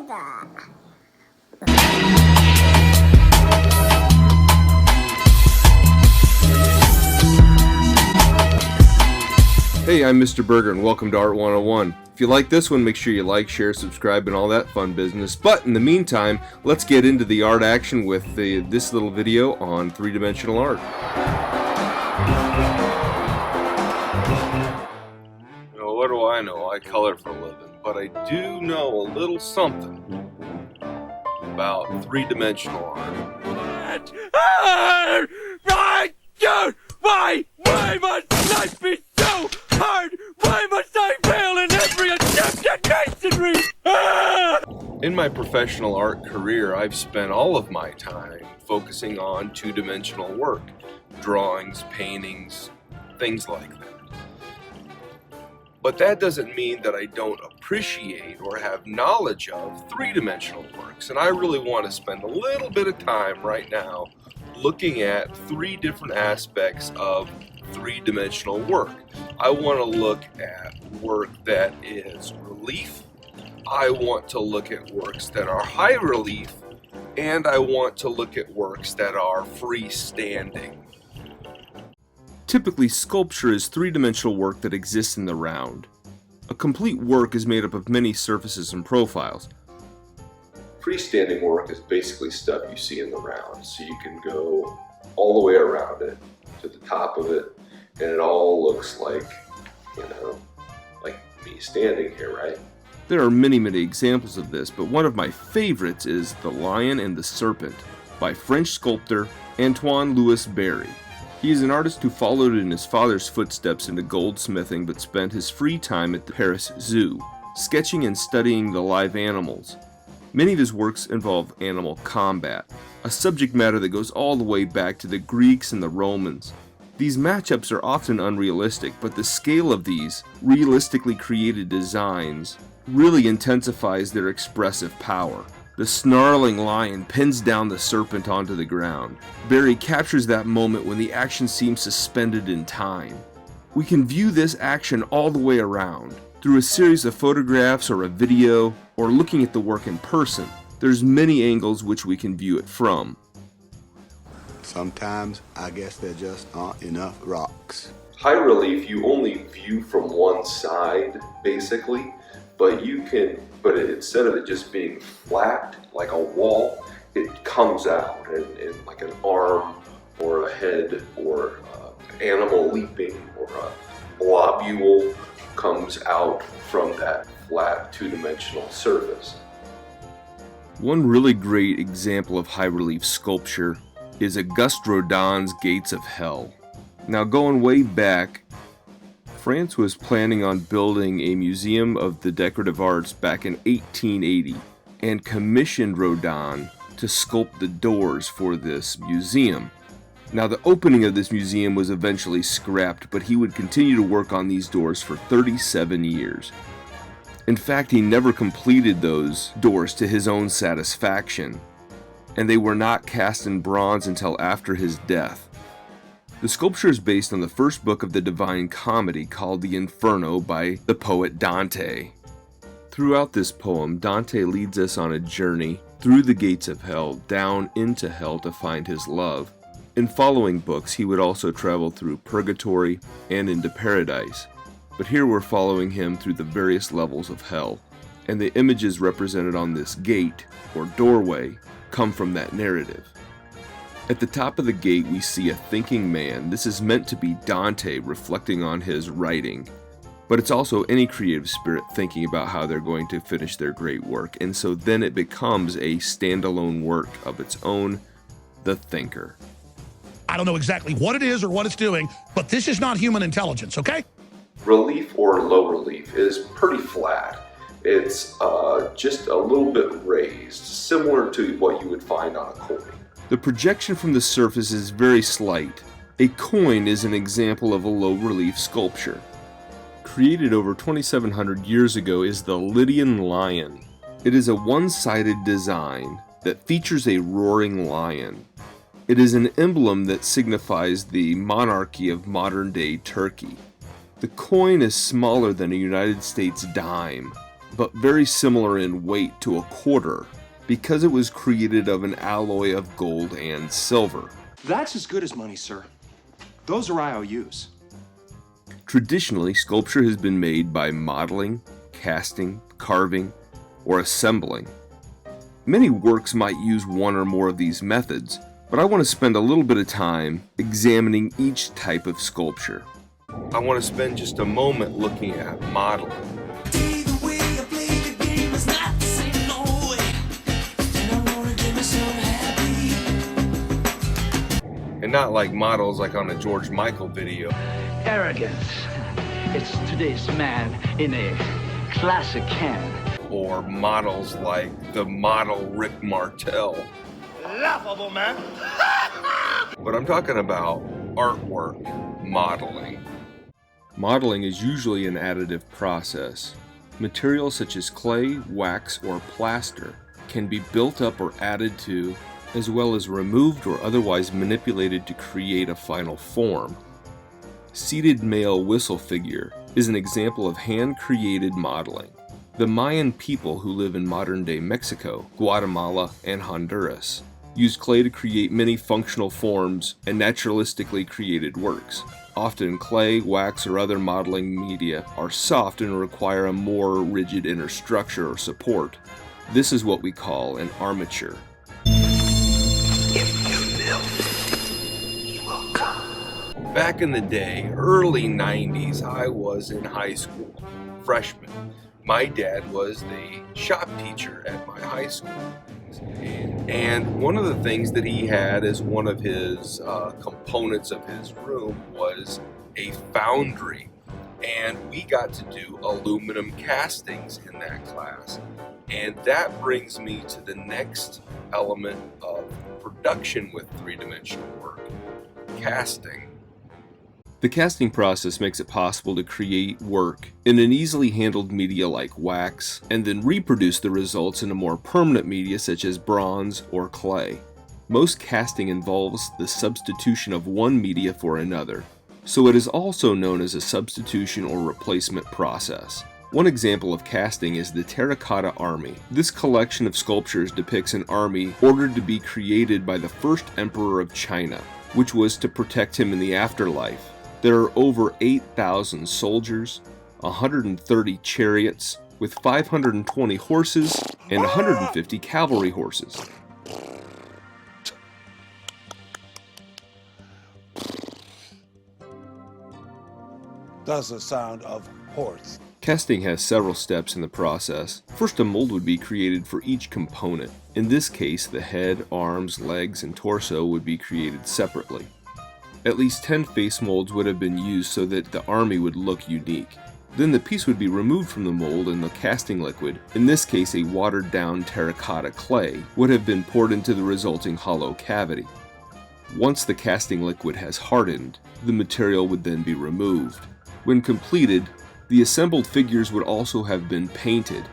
Hey, I'm Mr. Burgher and welcome to Art 101. If you like this one, make sure you like, share, subscribe, and all that fun business. But in the meantime, let's get into the art action with this little video on three-dimensional art. Now, what do I know? I color for a living, but I do know a little something about three-dimensional art. Why must life be so hard? Why must I fail in every attempt at masonry? In my professional art career, I've spent all of my time focusing on two-dimensional work, drawings, paintings, things like that. But that doesn't mean that I don't appreciate or have knowledge of three-dimensional works, and I really want to spend a little bit of time right now looking at three different aspects of three-dimensional work. I want to look at work that is relief, I want to look at works that are high relief, and I want to look at works that are freestanding. Typically, sculpture is three-dimensional work that exists in the round. A complete work is made up of many surfaces and profiles. Freestanding work is basically stuff you see in the round, so you can go all the way around it to the top of it, and it all looks like, like me standing here, right? There are many examples of this, but one of my favorites is The Lion and the Serpent by French sculptor Antoine Louis Barye. He is an artist who followed in his father's footsteps into goldsmithing but spent his free time at the Paris Zoo, sketching and studying the live animals. Many of his works involve animal combat, a subject matter that goes all the way back to the Greeks and the Romans. These matchups are often unrealistic, but the scale of these realistically created designs really intensifies their expressive power. The snarling lion pins down the serpent onto the ground. Barye captures that moment when the action seems suspended in time. We can view this action all the way around, through a series of photographs or a video, or looking at the work in person. There's many angles which we can view it from. Sometimes I guess there just aren't enough rocks. High relief you only view from one side, basically, but instead of it just being flat like a wall, it comes out in like an arm or a head or an animal leaping or a globule comes out from that flat two-dimensional surface. One really great example of high relief sculpture is Auguste Rodin's Gates of Hell. Now, going way back, France was planning on building a museum of the decorative arts back in 1880 and commissioned Rodin to sculpt the doors for this museum. Now, the opening of this museum was eventually scrapped, but he would continue to work on these doors for 37 years. In fact, he never completed those doors to his own satisfaction, and they were not cast in bronze until after his death. The sculpture is based on the first book of the Divine Comedy called the Inferno by the poet Dante. Throughout this poem, Dante leads us on a journey through the gates of hell, down into hell to find his love. In following books, he would also travel through purgatory and into paradise. But here we're following him through the various levels of hell, and the images represented on this gate, or doorway, come from that narrative. At the top of the gate we see a thinking man. This is meant to be Dante reflecting on his writing, but it's also any creative spirit thinking about how they're going to finish their great work, and so then it becomes a standalone work of its own, the thinker. I don't know exactly what it is or what it's doing, but this is not human intelligence, okay? Relief or low relief is pretty flat. It's just a little bit raised, similar to what you would find on a coin. The projection from the surface is very slight. A coin is an example of a low relief sculpture. Created over 2,700 years ago is the Lydian lion. It is a one-sided design that features a roaring lion. It is an emblem that signifies the monarchy of modern-day Turkey. The coin is smaller than a United States dime. but very similar in weight to a quarter because it was created of an alloy of gold and silver. That's as good as money, sir. Those are IOUs. Traditionally, sculpture has been made by modeling, casting, carving, or assembling. Many works might use one or more of these methods, but I want to spend a little bit of time examining each type of sculpture. I want to spend just a moment looking at modeling. And not like models like on a George Michael video. Arrogance. It's today's man in a classic can. Or models like the model Rick Martel. Laughable, man. But I'm talking about artwork modeling. Modeling is usually an additive process. Materials such as clay, wax, or plaster can be built up or added to, as well as removed or otherwise manipulated to create a final form. Seated male whistle figure is an example of hand-created modeling. The Mayan people who live in modern-day Mexico, Guatemala, and Honduras use clay to create many functional forms and naturalistically created works. Often clay, wax, or other modeling media are soft and require a more rigid inner structure or support. This is what we call an armature. Back in the day, early 90s, I was in high school, freshman. My dad was the shop teacher at my high school. And one of the things that he had as one of his components of his room was a foundry. And we got to do aluminum castings in that class. And that brings me to the next element of production with three-dimensional work, casting. The casting process makes it possible to create work in an easily handled media like wax, and then reproduce the results in a more permanent media such as bronze or clay. Most casting involves the substitution of one media for another, so it is also known as a substitution or replacement process. One example of casting is the Terracotta Army. This collection of sculptures depicts an army ordered to be created by the first emperor of China, which was to protect him in the afterlife. There are over 8,000 soldiers, 130 chariots with 520 horses, and 150 cavalry horses. That's the sound of horse. Casting has several steps in the process. First, a mold would be created for each component. In this case, the head, arms, legs, and torso would be created separately. At least 10 face molds would have been used so that the army would look unique. Then the piece would be removed from the mold and the casting liquid, in this case a watered down terracotta clay, would have been poured into the resulting hollow cavity. Once the casting liquid has hardened, the material would then be removed. When completed, the assembled figures would also have been painted.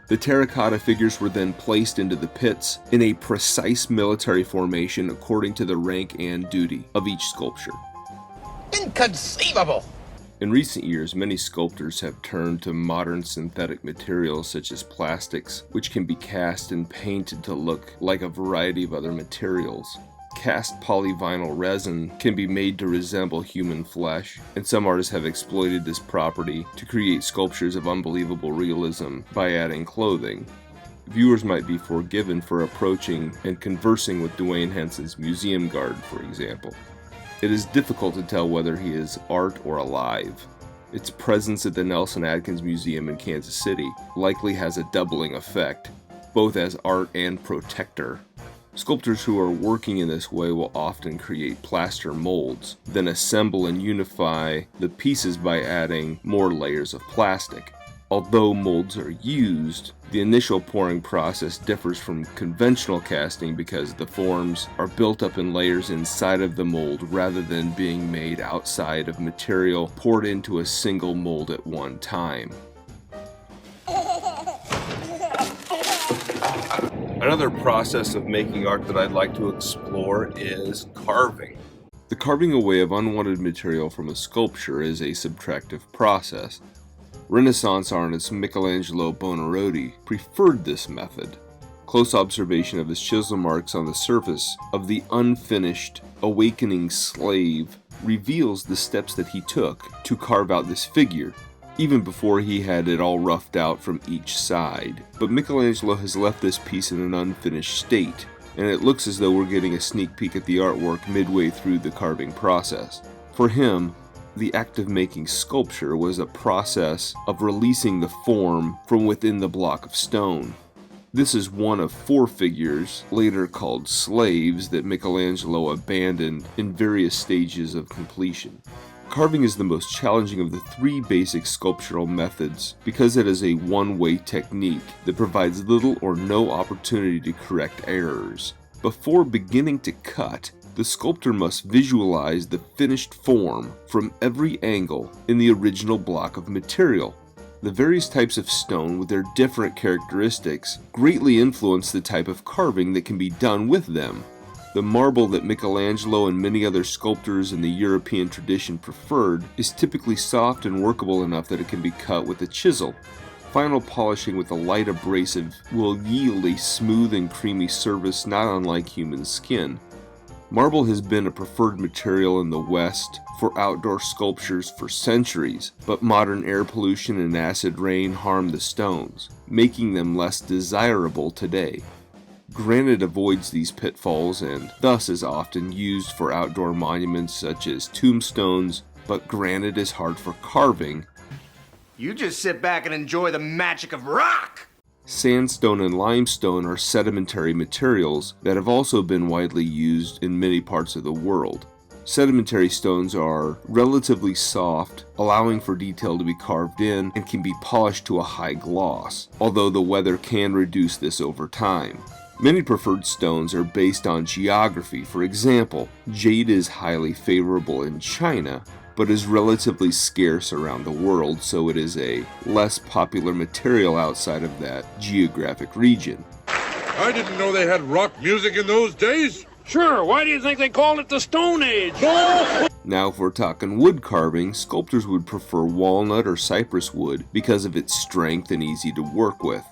The terracotta figures were then placed into the pits in a precise military formation according to the rank and duty of each sculpture. Inconceivable! In recent years, many sculptors have turned to modern synthetic materials such as plastics, which can be cast and painted to look like a variety of other materials. Cast polyvinyl resin can be made to resemble human flesh, and some artists have exploited this property to create sculptures of unbelievable realism by adding clothing. Viewers might be forgiven for approaching and conversing with Dwayne Henson's museum guard, for example. It is difficult to tell whether he is art or alive. Its presence at the Nelson Atkins Museum in Kansas City likely has a doubling effect, both as art and protector. Sculptors who are working in this way will often create plaster molds, then assemble and unify the pieces by adding more layers of plastic. Although molds are used, the initial pouring process differs from conventional casting because the forms are built up in layers inside of the mold rather than being made outside of material poured into a single mold at one time. Another process of making art that I'd like to explore is carving. The carving away of unwanted material from a sculpture is a subtractive process. Renaissance artist Michelangelo Buonarroti preferred this method. Close observation of his chisel marks on the surface of the unfinished awakening slave reveals the steps that he took to carve out this figure, even before he had it all roughed out from each side. But Michelangelo has left this piece in an unfinished state, and it looks as though we're getting a sneak peek at the artwork midway through the carving process. For him, the act of making sculpture was a process of releasing the form from within the block of stone. This is one of 4 figures, later called slaves, that Michelangelo abandoned in various stages of completion. Carving is the most challenging of the 3 basic sculptural methods because it is a one-way technique that provides little or no opportunity to correct errors. Before beginning to cut, the sculptor must visualize the finished form from every angle in the original block of material. The various types of stone with their different characteristics greatly influence the type of carving that can be done with them. The marble that Michelangelo and many other sculptors in the European tradition preferred is typically soft and workable enough that it can be cut with a chisel. Final polishing with a light abrasive will yield a smooth and creamy surface not unlike human skin. Marble has been a preferred material in the West for outdoor sculptures for centuries, but modern air pollution and acid rain harm the stones, making them less desirable today. Granite avoids these pitfalls and thus is often used for outdoor monuments such as tombstones, but granite is hard for carving. You just sit back and enjoy the magic of rock! Sandstone and limestone are sedimentary materials that have also been widely used in many parts of the world. Sedimentary stones are relatively soft, allowing for detail to be carved in and can be polished to a high gloss, although the weather can reduce this over time. Many preferred stones are based on geography. For example, jade is highly favorable in China, but is relatively scarce around the world, so it is a less popular material outside of that geographic region. I didn't know they had rock music in those days. Sure, why do you think they called it the Stone Age? Now if we're talking wood carving, sculptors would prefer walnut or cypress wood because of its strength and easy to work with.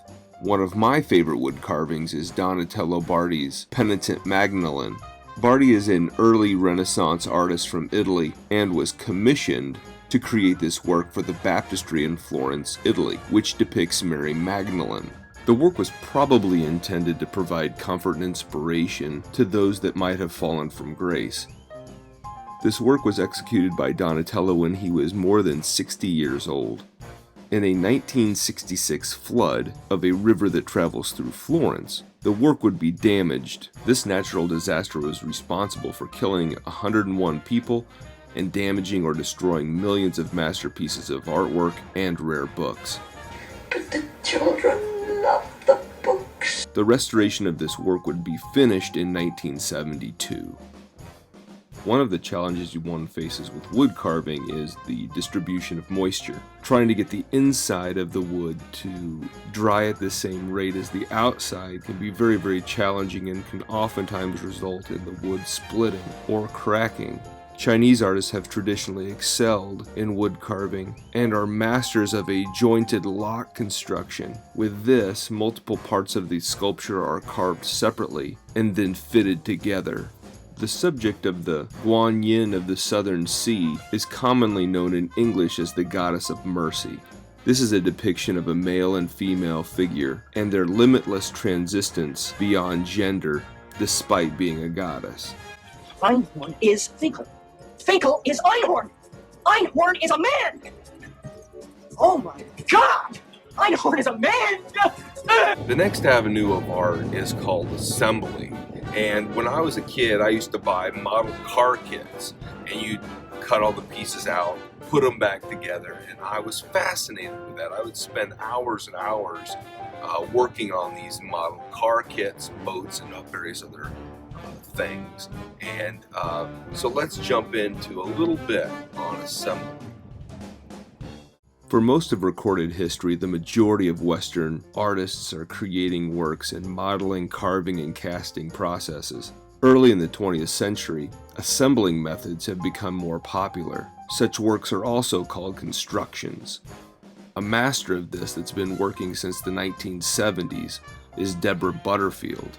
One of my favorite wood carvings is Donatello Bardi's Penitent Magdalene. Bardi is an early Renaissance artist from Italy and was commissioned to create this work for the baptistry in Florence, Italy, which depicts Mary Magdalene. The work was probably intended to provide comfort and inspiration to those that might have fallen from grace. This work was executed by Donatello when he was more than 60 years old. In a 1966 flood of a river that travels through Florence, the work would be damaged. This natural disaster was responsible for killing 101 people and damaging or destroying millions of masterpieces of artwork and rare books. But the children love the books. The restoration of this work would be finished in 1972. One of the challenges one faces with wood carving is the distribution of moisture. Trying to get the inside of the wood to dry at the same rate as the outside can be very, very challenging and can oftentimes result in the wood splitting or cracking. Chinese artists have traditionally excelled in wood carving and are masters of a jointed lock construction. With this, multiple parts of the sculpture are carved separately and then fitted together. The subject of the Guanyin of the Southern Sea is commonly known in English as the Goddess of Mercy. This is a depiction of a male and female figure and their limitless transistence beyond gender despite being a goddess. Einhorn is Finkel. Finkel is Einhorn. Einhorn is a man. Oh my God! Einhorn is a man! The next avenue of art is called assembly. And when I was a kid, I used to buy model car kits, and you'd cut all the pieces out, put them back together, and I was fascinated with that. I would spend hours and hours working on these model car kits, boats, and various other things. And so let's jump into a little bit on assembly. For most of recorded history, the majority of Western artists are creating works in modeling, carving, and casting processes. Early in the 20th century, assembling methods have become more popular. Such works are also called constructions. A master of this that's been working since the 1970s is Deborah Butterfield.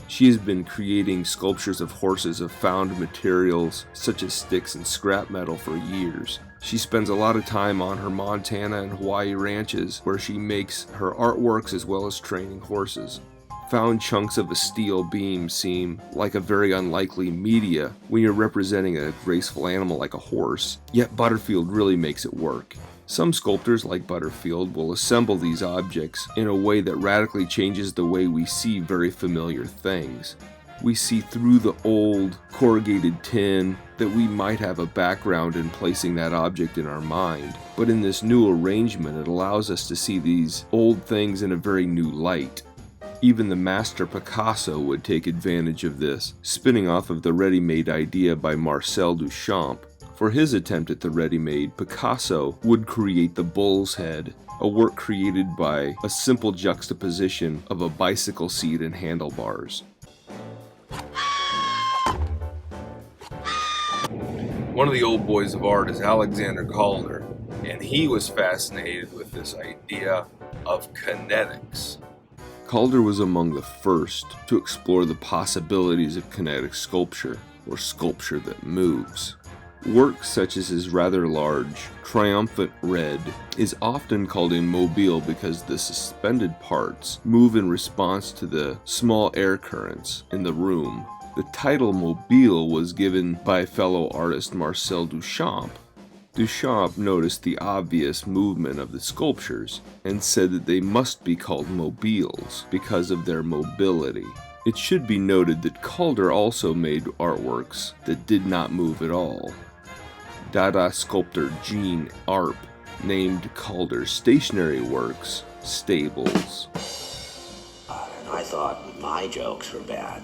She has been creating sculptures of horses of found materials such as sticks and scrap metal for years. She spends a lot of time on her Montana and Hawaii ranches where she makes her artworks as well as training horses. Found chunks of a steel beam seem like a very unlikely media when you're representing a graceful animal like a horse, yet Butterfield really makes it work. Some sculptors like Butterfield will assemble these objects in a way that radically changes the way we see very familiar things. We see through the old corrugated tin that we might have a background in placing that object in our mind, but in this new arrangement it allows us to see these old things in a very new light. Even the master Picasso would take advantage of this, spinning off of the ready-made idea by Marcel Duchamp. For his attempt at the ready-made, Picasso would create the bull's head, a work created by a simple juxtaposition of a bicycle seat and handlebars. One of the old boys of art is Alexander Calder, and he was fascinated with this idea of kinetics. Calder was among the first to explore the possibilities of kinetic sculpture, or sculpture that moves. Work such as his rather large, triumphant red is often called a mobile because the suspended parts move in response to the small air currents in the room. The title mobile was given by fellow artist Marcel Duchamp. Duchamp noticed the obvious movement of the sculptures and said that they must be called mobiles because of their mobility. It should be noted that Calder also made artworks that did not move at all. Dada sculptor Jean Arp named Calder's stationary works stables. I thought my jokes were bad.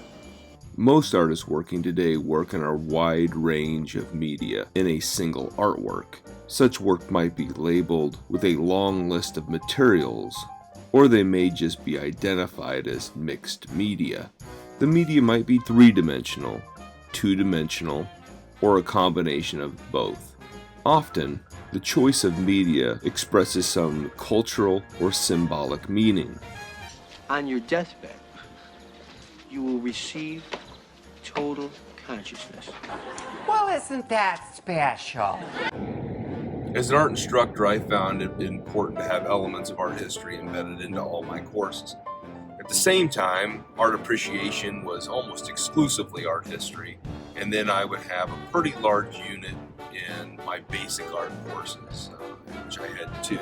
Most artists working today work in a wide range of media in a single artwork. Such work might be labeled with a long list of materials, or they may just be identified as mixed media. The media might be three-dimensional, two-dimensional, or a combination of both. Often, the choice of media expresses some cultural or symbolic meaning. On your deathbed, you will receive total consciousness. Well, isn't that special? As an art instructor, I found it important to have elements of art history embedded into all my courses. At the same time, art appreciation was almost exclusively art history, and then I would have a pretty large unit in my basic art courses, which I had two.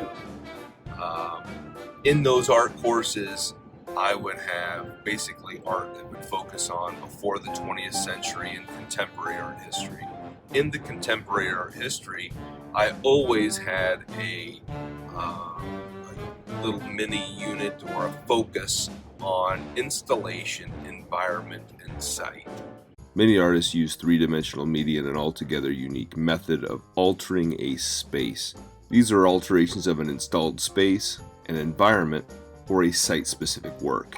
In those art courses, I would have basically art that would focus on before the 20th century and contemporary art history. In the contemporary art history, I always had a little mini unit or a focus on installation, environment, and site. Many artists use three-dimensional media in an altogether unique method of altering a space. These are alterations of an installed space, an environment, or a site-specific work.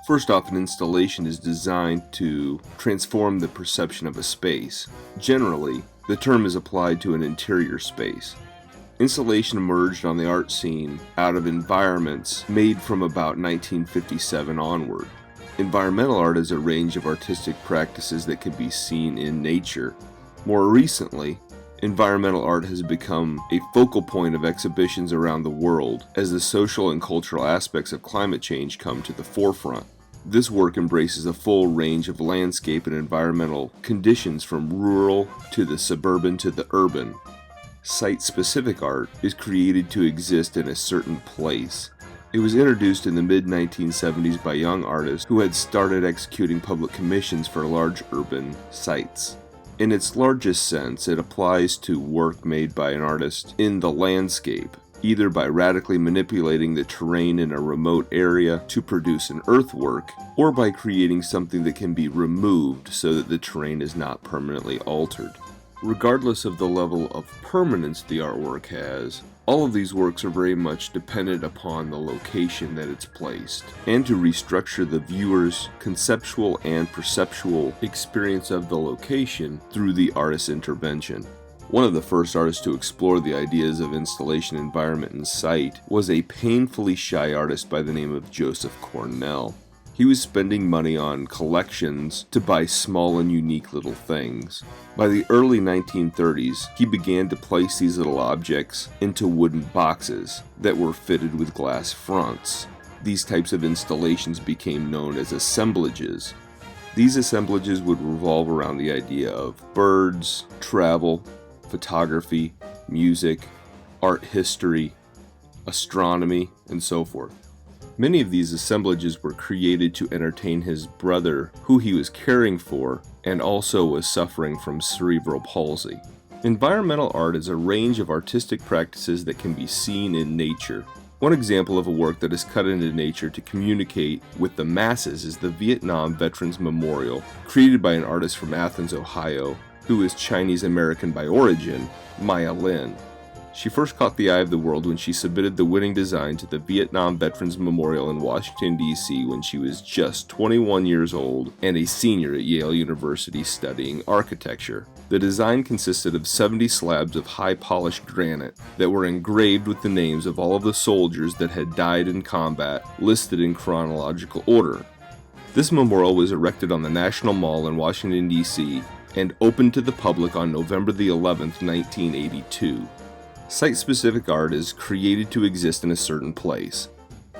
First off, an installation is designed to transform the perception of a space. Generally, the term is applied to an interior space. Installation emerged on the art scene out of environments made from about 1957 onward. Environmental art is a range of artistic practices that can be seen in nature. More recently, environmental art has become a focal point of exhibitions around the world as the social and cultural aspects of climate change come to the forefront. This work embraces a full range of landscape and environmental conditions from rural to the suburban to the urban. Site-specific art is created to exist in a certain place. It was introduced in the mid-1970s by young artists who had started executing public commissions for large urban sites. In its largest sense, it applies to work made by an artist in the landscape, either by radically manipulating the terrain in a remote area to produce an earthwork, or by creating something that can be removed so that the terrain is not permanently altered. Regardless of the level of permanence the artwork has, all of these works are very much dependent upon the location that it's placed, and to restructure the viewer's conceptual and perceptual experience of the location through the artist's intervention. One of the first artists to explore the ideas of installation, environment, and site was a painfully shy artist by the name of Joseph Cornell. He was spending money on collections to buy small and unique little things. By the early 1930s, he began to place these little objects into wooden boxes that were fitted with glass fronts. These types of installations became known as assemblages. These assemblages would revolve around the idea of birds, travel, photography, music, art history, astronomy, and so forth. Many of these assemblages were created to entertain his brother, who he was caring for, and also was suffering from cerebral palsy. Environmental art is a range of artistic practices that can be seen in nature. One example of a work that is cut into nature to communicate with the masses is the Vietnam Veterans Memorial, created by an artist from Athens, Ohio, who is Chinese American by origin, Maya Lin. She first caught the eye of the world when she submitted the winning design to the Vietnam Veterans Memorial in Washington, D.C. when she was just 21 years old and a senior at Yale University studying architecture. The design consisted of 70 slabs of high-polished granite that were engraved with the names of all of the soldiers that had died in combat, listed in chronological order. This memorial was erected on the National Mall in Washington, D.C. and opened to the public on November the 11th, 1982. Site-specific art is created to exist in a certain place.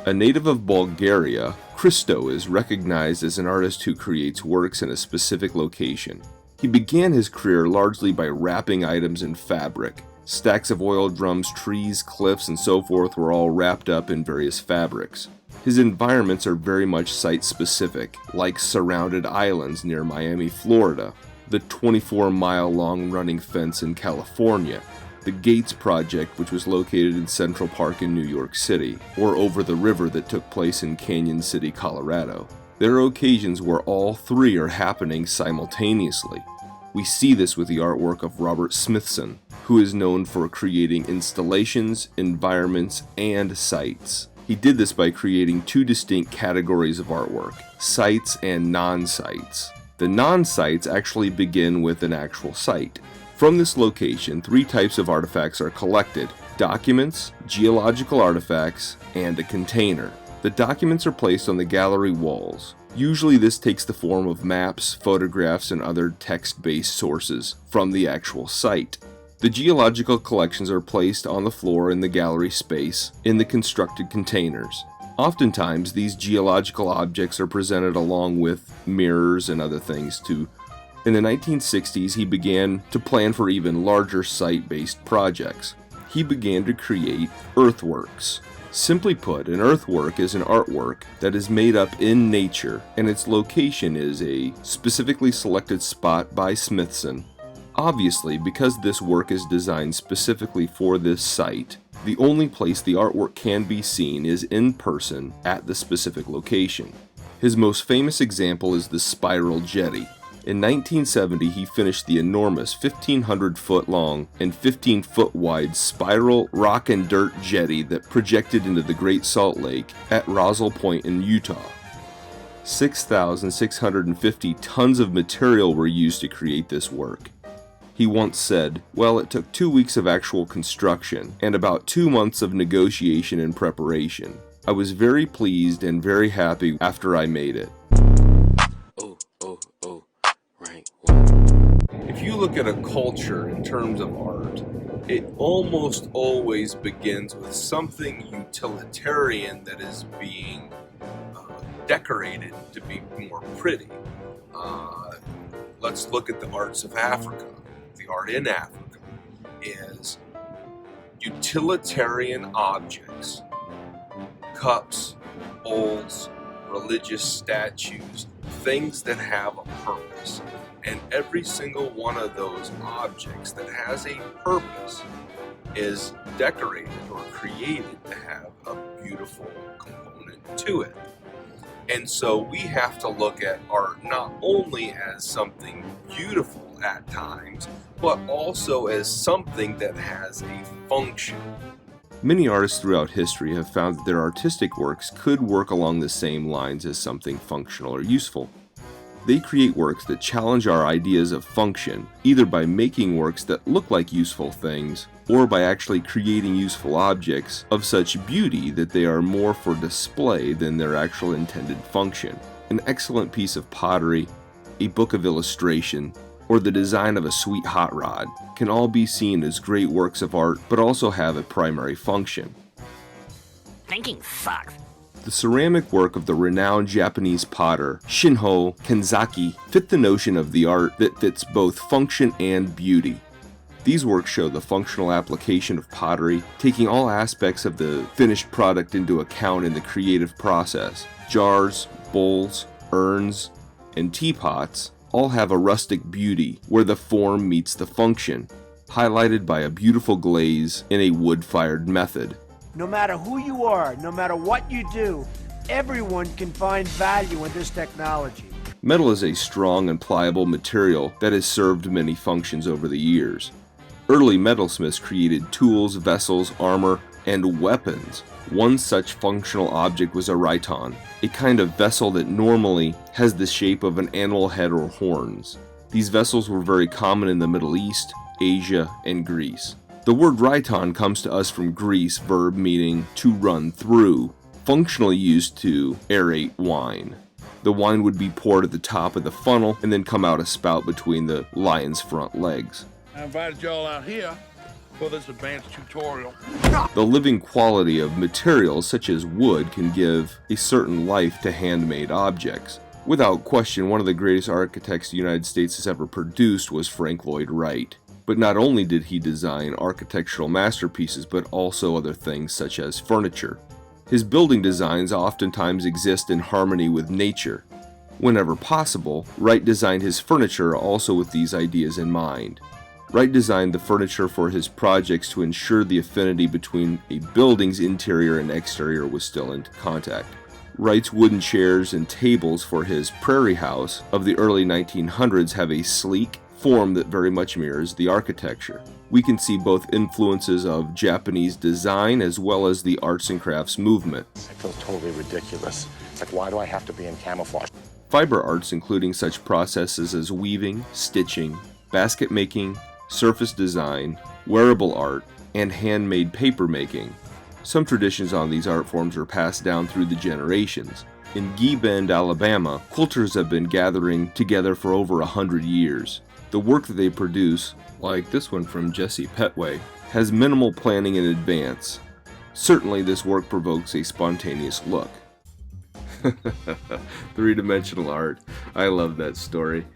A native of Bulgaria, Christo is recognized as an artist who creates works in a specific location. He began his career largely by wrapping items in fabric. Stacks of oil drums, trees, cliffs, and so forth were all wrapped up in various fabrics. His environments are very much site-specific, like surrounded islands near Miami, Florida, the 24-mile-long running fence in California, the Gates Project, which was located in Central Park in New York City, or over the river that took place in Canyon City, Colorado. There are occasions where all three are happening simultaneously. We see this with the artwork of Robert Smithson, who is known for creating installations, environments, and sites. He did this by creating two distinct categories of artwork, sites and non-sites. The non-sites actually begin with an actual site. From this location, three types of artifacts are collected: documents, geological artifacts, and a container. The documents are placed on the gallery walls. Usually this takes the form of maps, photographs, and other text-based sources from the actual site. The geological collections are placed on the floor in the gallery space in the constructed containers. Oftentimes, these geological objects are presented along with mirrors and other things too. In the 1960s, he began to plan for even larger site-based projects. He began to create earthworks. Simply put, an earthwork is an artwork that is made up in nature, and its location is a specifically selected spot by Smithson. Obviously, because this work is designed specifically for this site, the only place the artwork can be seen is in person at the specific location. His most famous example is the Spiral Jetty. In 1970, he finished the enormous 1,500-foot long and 15-foot wide spiral rock and dirt jetty that projected into the Great Salt Lake at Roswell Point in Utah. 6,650 tons of material were used to create this work. He once said, "Well, it took 2 weeks of actual construction and about 2 months of negotiation and preparation. I was very pleased and very happy after I made it." If you look at a culture in terms of art, it almost always begins with something utilitarian that is being decorated to be more pretty. Let's look at the arts of Africa. The art in Africa is utilitarian objects, cups, bowls, religious statues, things that have a purpose. And every single one of those objects that has a purpose is decorated or created to have a beautiful component to it. And so we have to look at art not only as something beautiful at times, but also as something that has a function. Many artists throughout history have found that their artistic works could work along the same lines as something functional or useful. They create works that challenge our ideas of function, either by making works that look like useful things, or by actually creating useful objects of such beauty that they are more for display than their actual intended function. An excellent piece of pottery, a book of illustration, or the design of a sweet hot rod can all be seen as great works of art, but also have a primary function. Thinking sucks. The ceramic work of the renowned Japanese potter Shinho Kenzaki fit the notion of the art that fits both function and beauty. These works show the functional application of pottery, taking all aspects of the finished product into account in the creative process. Jars, bowls, urns, and teapots all have a rustic beauty where the form meets the function, highlighted by a beautiful glaze in a wood-fired method. No matter who you are, no matter what you do, everyone can find value in this technology. Metal is a strong and pliable material that has served many functions over the years. Early metalsmiths created tools, vessels, armor, and weapons. One such functional object was a raiton, a kind of vessel that normally has the shape of an animal head or horns. These vessels were very common in the Middle East, Asia, and Greece. The word raiton comes to us from Greece, verb meaning to run through, functionally used to aerate wine. The wine would be poured at the top of the funnel and then come out a spout between the lion's front legs. I invited y'all out here for this advanced tutorial. The living quality of materials such as wood can give a certain life to handmade objects. Without question, one of the greatest architects the United States has ever produced was Frank Lloyd Wright. But not only did he design architectural masterpieces, but also other things such as furniture. His building designs oftentimes exist in harmony with nature. Whenever possible, Wright designed his furniture also with these ideas in mind. Wright designed the furniture for his projects to ensure the affinity between a building's interior and exterior was still in contact. Wright's wooden chairs and tables for his Prairie House of the early 1900s have a sleek form that very much mirrors the architecture. We can see both influences of Japanese design as well as the arts and crafts movement. It feels totally ridiculous. It's like, why do I have to be in camouflage? Fiber arts, including such processes as weaving, stitching, basket making, surface design, wearable art, and handmade paper making. Some traditions on these art forms are passed down through the generations. In Gee Bend, Alabama, quilters have been gathering together for over 100 years. The work that they produce, like this one from Jesse Petway, has minimal planning in advance. Certainly this work provokes a spontaneous look. Three-dimensional art. I love that story.